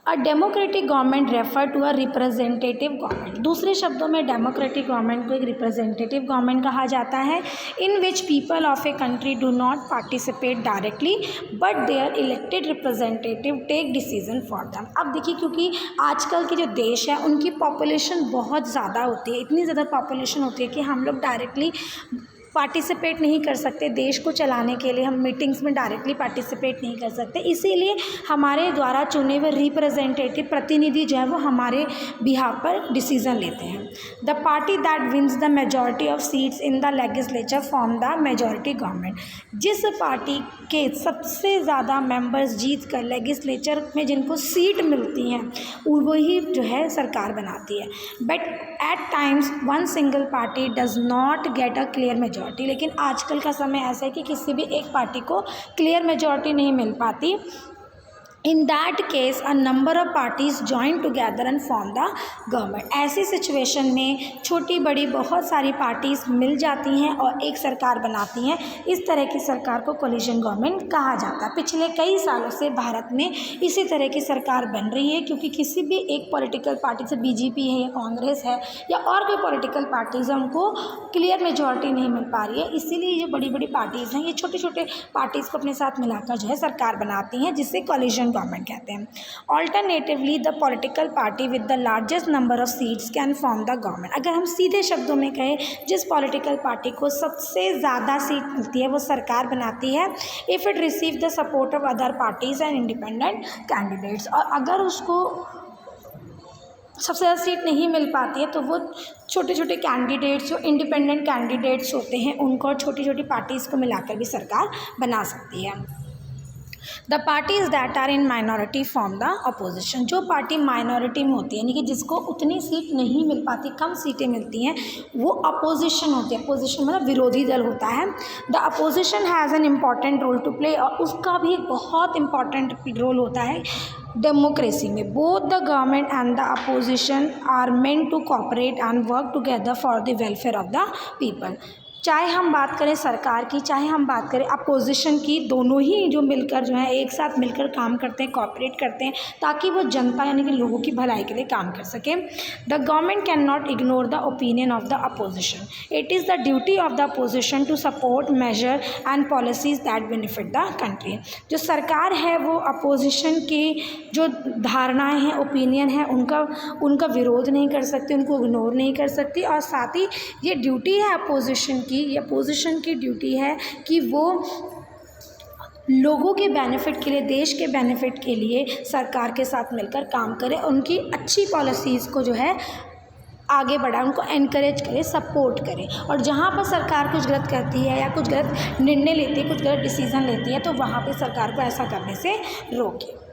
A democratic government refer to a representative government. दूसरे शब्दों में डेमोक्रेटिक गवर्नमेंट को एक रिप्रेजेंटेटिव गवर्नमेंट कहा जाता है, in which people of a country do not participate directly but their elected representative take decision for them. अब देखिए, क्योंकि आजकल के जो देश है उनकी पॉपुलेशन बहुत ज़्यादा होती है, इतनी ज़्यादा पॉपुलेशन होती है कि हम लोग डायरेक्टली पार्टिसिपेट नहीं कर सकते। देश को चलाने के लिए हम मीटिंग्स में डायरेक्टली पार्टिसिपेट नहीं कर सकते, इसीलिए हमारे द्वारा चुने हुए रिप्रेजेंटेटिव प्रतिनिधि जो है वो हमारे बिहाफ पर डिसीजन लेते हैं। The party that wins the majority of seats in the legislature form the majority government. जिस पार्टी के सबसे ज़्यादा मेंबर्स जीत कर लेजिस्लेचर में जिनको सीट मिलती हैं वही जो है सरकार बनाती है। But at times one single party does not get a clear majority. लेकिन आजकल का समय ऐसा है कि किसी भी एक पार्टी को क्लियर मेजॉरिटी नहीं मिल पाती। In that case a number of parties join together and form the government. ऐसी सिचुएशन में छोटी बड़ी बहुत सारी पार्टीज मिल जाती हैं और एक सरकार बनाती हैं। इस तरह की सरकार को कोलिशन गवर्नमेंट कहा जाता है। पिछले कई सालों से भारत में इसी तरह की सरकार बन रही है, क्योंकि किसी भी एक पॉलिटिकल पार्टी से बीजेपी है या कांग्रेस है या और कोई पॉलिटिकल पार्टीज है उनको क्लियर मेजॉरिटी नहीं मिल पा रही है। इसीलिए ये बड़ी बड़ी पार्टीज़ हैं, ये छोटे छोटे पार्टीज़ को अपने साथ मिलाकर जो है सरकार बनाती हैं, जिससे कोलिशन गवर्नमेंट कहते हैं। Alternatively the political party with the largest number of seats can form the government. अगर हम सीधे शब्दों में कहें, जिस पॉलिटिकल पार्टी को सबसे ज़्यादा सीट मिलती है वो सरकार बनाती है, if it receive the support of other parties and independent candidates. और अगर उसको सबसे ज़्यादा सीट नहीं मिल पाती है तो वो छोटे छोटे कैंडिडेट्स जो इंडिपेंडेंट कैंडिडेट्स होते हैं उनको और छोटी छोटी पार्टीज़ को मिलाकर भी सरकार बना सकती है। The parties that are in minority form the opposition. जो पार्टी माइनॉरिटी में होती है, यानी कि जिसको उतनी सीट नहीं मिल पाती, कम सीटें मिलती हैं, वो अपोजिशन होती है। अपोजिशन मतलब विरोधी दल होता है। The opposition has an important role to play, और उसका भी एक बहुत इंपॉर्टेंट रोल होता है डेमोक्रेसी में। Both the government and the opposition are meant to cooperate and work together for the welfare of the people. चाहे हम बात करें सरकार की, चाहे हम बात करें अपोजिशन की, दोनों ही जो मिलकर जो है एक साथ मिलकर काम करते हैं, कोऑपरेट करते हैं, ताकि वो जनता यानी कि लोगों की भलाई के लिए काम कर सकें। The government can not ignore the opinion of the opposition. It is the duty of the opposition to support major and policies that benefit the country. जो सरकार है वो अपोजिशन की जो धारणाएँ हैं, ओपिनियन है, उनका विरोध नहीं कर सकती, उनको इग्नोर नहीं कर सकती। और साथ ही ये ड्यूटी है अपोजिशन की, ये अपोजिशन की ड्यूटी है कि वो लोगों के बेनिफिट के लिए, देश के बेनिफिट के लिए सरकार के साथ मिलकर काम करे, उनकी अच्छी पॉलिसीज़ को जो है आगे बढ़ाए, उनको एनकरेज करे, सपोर्ट करे। और जहाँ पर सरकार कुछ गलत करती है या कुछ गलत निर्णय लेती है, कुछ गलत डिसीज़न लेती है, तो वहाँ पे सरकार को ऐसा करने से रोके।